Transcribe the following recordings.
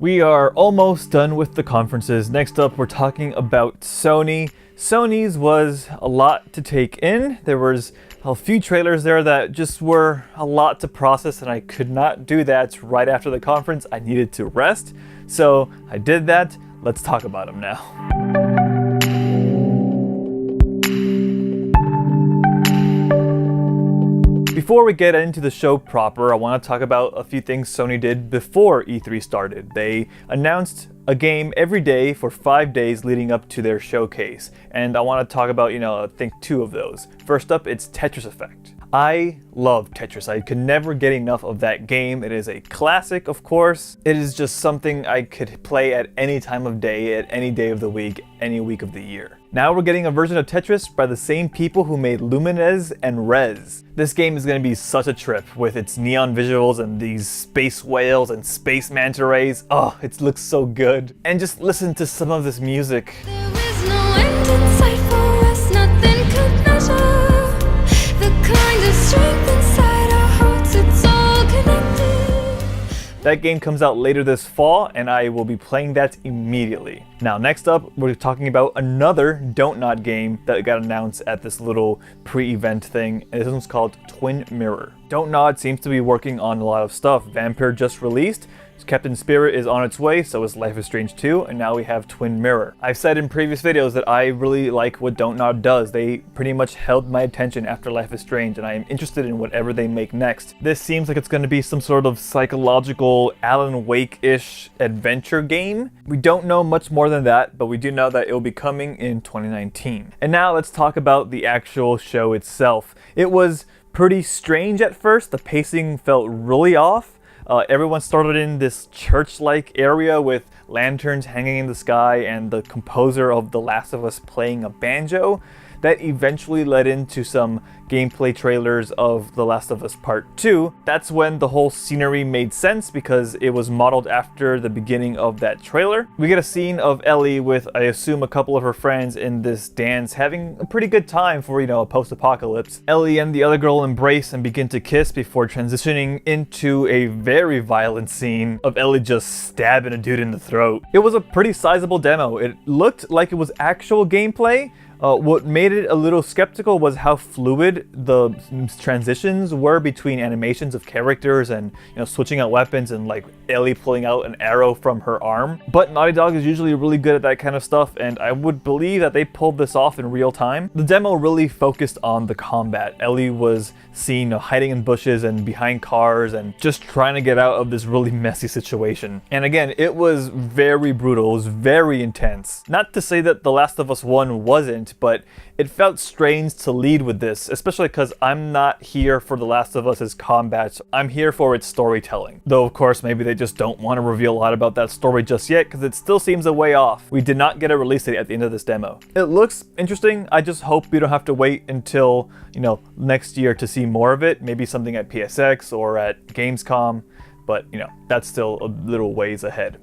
We are almost done with the conferences. Next up, we're talking about Sony. Sony's was a lot to take in. There was a few trailers there that just were a lot to process, and I could not do that right after the conference. I needed to rest, so I did that. Let's talk about them now. Before we get into the show proper, I want to talk about a few things Sony did before E3 started. They announced a game every day for 5 days leading up to their showcase. And I want to talk about, I think 2 of those. First up, it's Tetris Effect. I love Tetris. I could never get enough of that game. It is a classic, of course. It is just something I could play at any time of day, at any day of the week, any week of the year. Now we're getting a version of Tetris by the same people who made Lumines and Rez. This game is going to be such a trip with its neon visuals and these space whales and space manta rays. Oh, it looks so good. And just listen to some of this music. There is no end in sight for us, nothing could measure the kind of strength inside our hearts, it's all connected. That game comes out later this fall, and I will be playing that immediately. Now, next up, we're talking about another Don't Nod game that got announced at this little pre-event thing, and this one's called Twin Mirror. Don't Nod seems to be working on a lot of stuff. Vampire just released, Captain Spirit is on its way, so is Life is Strange 2, and now we have Twin Mirror. I've said in previous videos that I really like what Don't Nod does. They pretty much held my attention after Life is Strange, and I am interested in whatever they make next. This seems like it's going to be some sort of psychological Alan Wake-ish adventure game. We don't know much more than that, but we do know that it will be coming in 2019. And now let's talk about the actual show itself. It was pretty strange at first. The pacing felt really off. Everyone started in this church-like area with lanterns hanging in the sky and the composer of The Last of Us playing a banjo. That eventually led into some gameplay trailers of The Last of Us Part 2. That's when the whole scenery made sense because it was modeled after the beginning of that trailer. We get a scene of Ellie with, I assume, a couple of her friends in this dance having a pretty good time for, a post-apocalypse. Ellie and the other girl embrace and begin to kiss before transitioning into a very violent scene of Ellie just stabbing a dude in the throat. It was a pretty sizable demo. It looked like it was actual gameplay. What made it a little skeptical was how fluid the transitions were between animations of characters and switching out weapons and like Ellie pulling out an arrow from her arm. But Naughty Dog is usually really good at that kind of stuff, and I would believe that they pulled this off in real time. The demo really focused on the combat. Ellie was seen hiding in bushes and behind cars and just trying to get out of this really messy situation. And again, it was very brutal. It was very intense. Not to say that The Last of Us 1 wasn't, but it felt strange to lead with this, especially because I'm not here for The Last of Us's combat. I'm here for its storytelling. Though, of course, maybe they just don't want to reveal a lot about that story just yet because it still seems a way off. We did not get a release date at the end of this demo. It looks interesting. I just hope we don't have to wait until, next year to see more of it. Maybe something at PSX or at Gamescom, but, that's still a little ways ahead.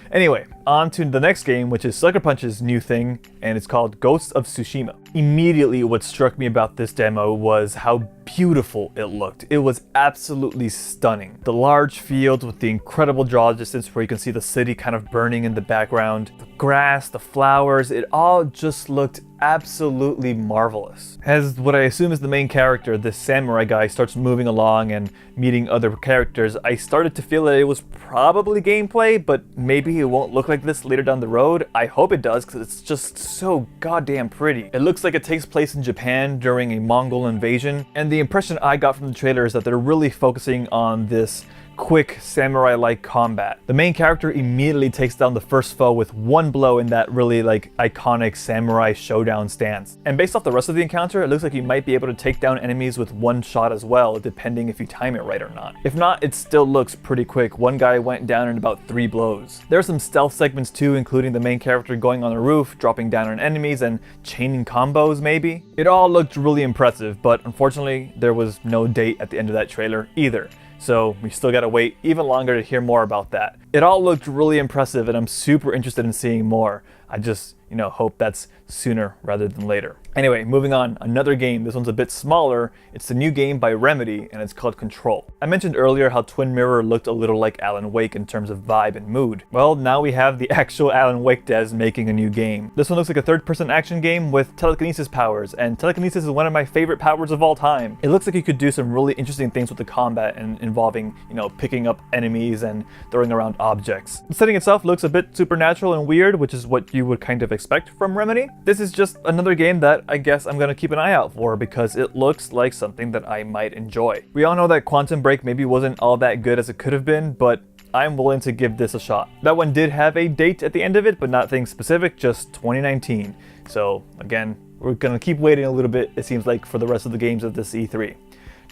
Anyway, on to the next game, which is Sucker Punch's new thing, and it's called Ghosts of Tsushima. Immediately, what struck me about this demo was how beautiful it looked. It was absolutely stunning. The large fields with the incredible draw distance where you can see the city kind of burning in the background, the grass, the flowers, it all just looked absolutely marvelous. As what I assume is the main character, this samurai guy, starts moving along and meeting other characters, I started to feel that it was probably gameplay, but maybe it won't look like this later down the road. I hope it does because it's just so goddamn pretty. It looks like it takes place in Japan during a Mongol invasion, and the impression I got from the trailer is that they're really focusing on this quick samurai-like combat. The main character immediately takes down the first foe with one blow in that really iconic samurai showdown stance. And based off the rest of the encounter, it looks like you might be able to take down enemies with one shot as well, depending if you time it right or not. If not, it still looks pretty quick. One guy went down in about 3 blows. There are some stealth segments too, including the main character going on a roof, dropping down on enemies, and chaining combos maybe. It all looked really impressive, but unfortunately, there was no date at the end of that trailer either. So we still gotta wait even longer to hear more about that. It all looked really impressive and I'm super interested in seeing more. I just, hope that's sooner rather than later. Anyway, moving on, another game. This one's a bit smaller. It's the new game by Remedy, and it's called Control. I mentioned earlier how Twin Mirror looked a little like Alan Wake in terms of vibe and mood. Well, now we have the actual Alan Wake devs making a new game. This one looks like a third-person action game with telekinesis powers, and telekinesis is one of my favorite powers of all time. It looks like you could do some really interesting things with the combat and involving, picking up enemies and throwing around objects. The setting itself looks a bit supernatural and weird, which is what you would kind of expect from Remedy. This is just another game that I guess I'm gonna keep an eye out for because it looks like something that I might enjoy. We all know that Quantum Break maybe wasn't all that good as it could have been, but I'm willing to give this a shot. That one did have a date at the end of it, but nothing specific, just 2019. So again, we're gonna keep waiting a little bit, it seems like, for the rest of the games of this E3.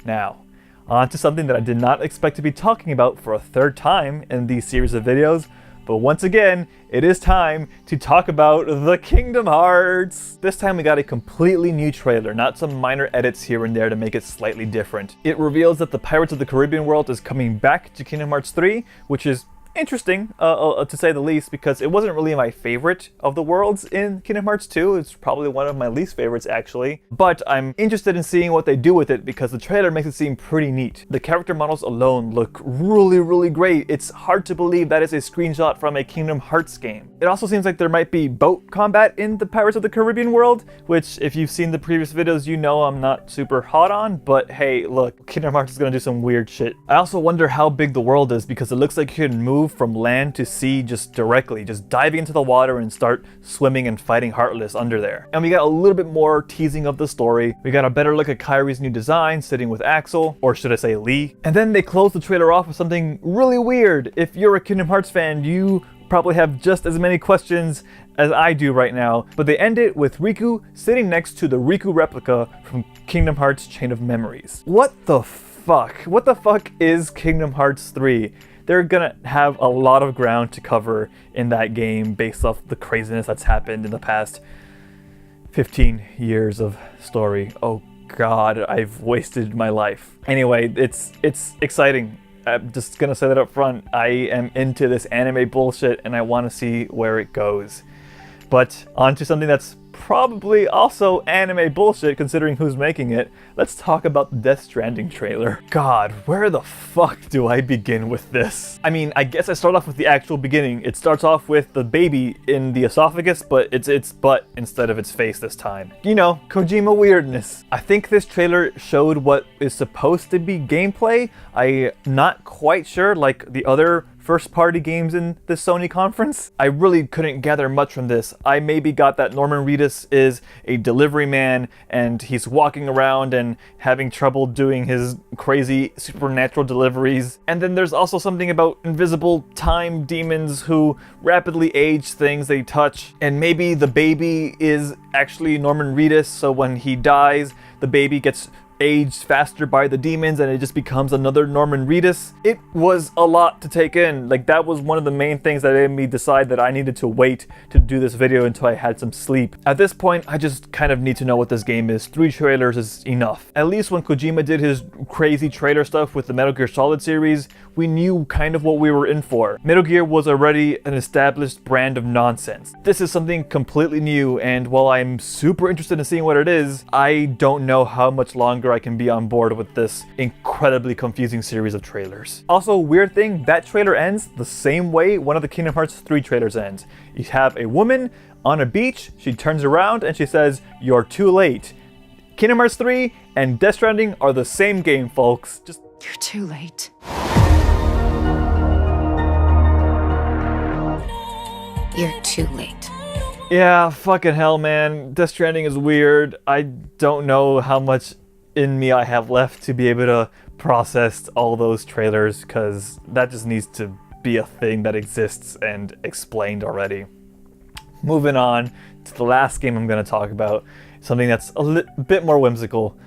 Now, on to something that I did not expect to be talking about for a third time in these series of videos, but once again, it is time to talk about the Kingdom Hearts! This time we got a completely new trailer, not some minor edits here and there to make it slightly different. It reveals that the Pirates of the Caribbean world is coming back to Kingdom Hearts 3, which is interesting, to say the least, because it wasn't really my favorite of the worlds in Kingdom Hearts 2. It's probably one of my least favorites, actually. But I'm interested in seeing what they do with it because the trailer makes it seem pretty neat. The character models alone look really, really great. It's hard to believe that is a screenshot from a Kingdom Hearts game. It also seems like there might be boat combat in the Pirates of the Caribbean world, which, if you've seen the previous videos, you know I'm not super hot on, but hey, look, Kingdom Hearts is gonna do some weird shit. I also wonder how big the world is because it looks like you can move from land to sea just directly, just diving into the water and start swimming and fighting Heartless under there. And we got a little bit more teasing of the story. We got a better look at Kyrie's new design sitting with Axel, or should I say Lee. And then they closed the trailer off with something really weird. If you're a Kingdom Hearts fan, you probably have just as many questions as I do right now, but they end it with Riku sitting next to the Riku replica from Kingdom Hearts Chain of Memories. What the fuck? What the fuck is Kingdom Hearts 3? They're gonna have a lot of ground to cover in that game based off the craziness that's happened in the past 15 years of story. Oh god, I've wasted my life. Anyway, it's exciting. I'm just gonna say that up front. I am into this anime bullshit and I want to see where it goes. But on to something that's probably also anime bullshit considering who's making it. Let's talk about the Death Stranding trailer. God, where the fuck do I begin with this? I mean, I guess I start off with the actual beginning. It starts off with the baby in the esophagus, but it's its butt instead of its face this time. Kojima weirdness. I think this trailer showed what is supposed to be gameplay. I'm not quite sure, like the other first-party games in the Sony conference. I really couldn't gather much from this. I maybe got that Norman Reedus is a delivery man and he's walking around and having trouble doing his crazy supernatural deliveries. And then there's also something about invisible time demons who rapidly age things they touch. And maybe the baby is actually Norman Reedus, so when he dies, the baby gets aged faster by the demons and it just becomes another Norman Reedus. It was a lot to take in. Like, that was one of the main things that made me decide that I needed to wait to do this video until I had some sleep. At this point, I just kind of need to know what this game is. 3 trailers is enough. At least when Kojima did his crazy trailer stuff with the Metal Gear Solid series, we knew kind of what we were in for. Metal Gear was already an established brand of nonsense. This is something completely new, and while I'm super interested in seeing what it is, I don't know how much longer I can be on board with this incredibly confusing series of trailers. Also, weird thing, that trailer ends the same way one of the Kingdom Hearts 3 trailers ends. You have a woman on a beach, she turns around and she says, "You're too late." Kingdom Hearts 3 and Death Stranding are the same game, folks. Just You're too late. You're too late. yeah, fucking hell, man. Death Stranding is weird. I don't know how much in me I have left to be able to process all those trailers, because that just needs to be a thing that exists and explained already. Moving on to the last game I'm going to talk about, something that's a bit more whimsical.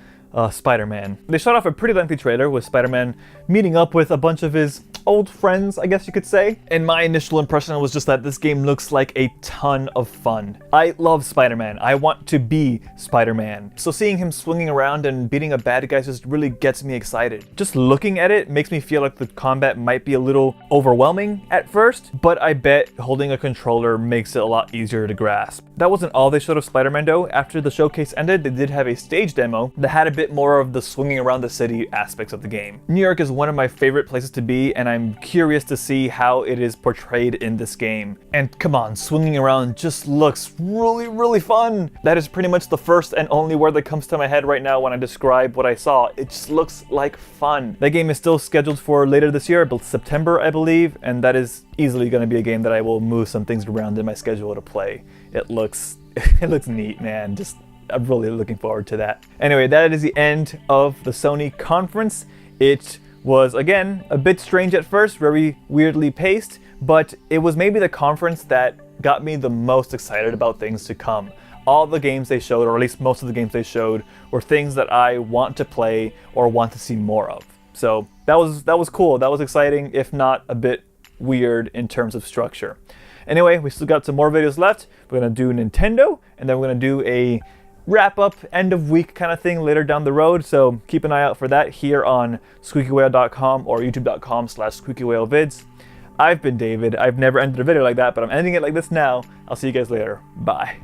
Spider-Man. They shot off a pretty lengthy trailer with Spider-Man meeting up with a bunch of his old friends, I guess you could say. And my initial impression was just that this game looks like a ton of fun. I love Spider-Man. I want to be Spider-Man. So seeing him swinging around and beating up bad guys just really gets me excited. Just looking at it makes me feel like the combat might be a little overwhelming at first, but I bet holding a controller makes it a lot easier to grasp. That wasn't all they showed of Spider-Man though. After the showcase ended, they did have a stage demo that had a bit more of the swinging around the city aspects of the game. New York is one of my favorite places to be, and I'm curious to see how it is portrayed in this game. And come on, swinging around just looks really fun. That is pretty much the first and only word that comes to my head right now when I describe what I saw. It just looks like fun. That game is still scheduled for later this year, but September, I believe, and that is easily going to be a game that I will move some things around in my schedule to play. It looks neat, man. I'm really looking forward to that. Anyway, that is the end of the Sony conference. It was, again, a bit strange at first, very weirdly paced, but it was maybe the conference that got me the most excited about things to come. All the games they showed, or at least most of the games they showed, were things that I want to play or want to see more of. So that was cool. That was exciting, if not a bit weird in terms of structure. Anyway, we still got some more videos left. We're gonna do Nintendo, and then we're gonna do a wrap up, end of week kind of thing later down the road. So keep an eye out for that here on squeakywhale.com or youtube.com/squeakywhalevids. I've been David. I've never ended a video like that, but I'm ending it like this now. I'll see you guys later. Bye.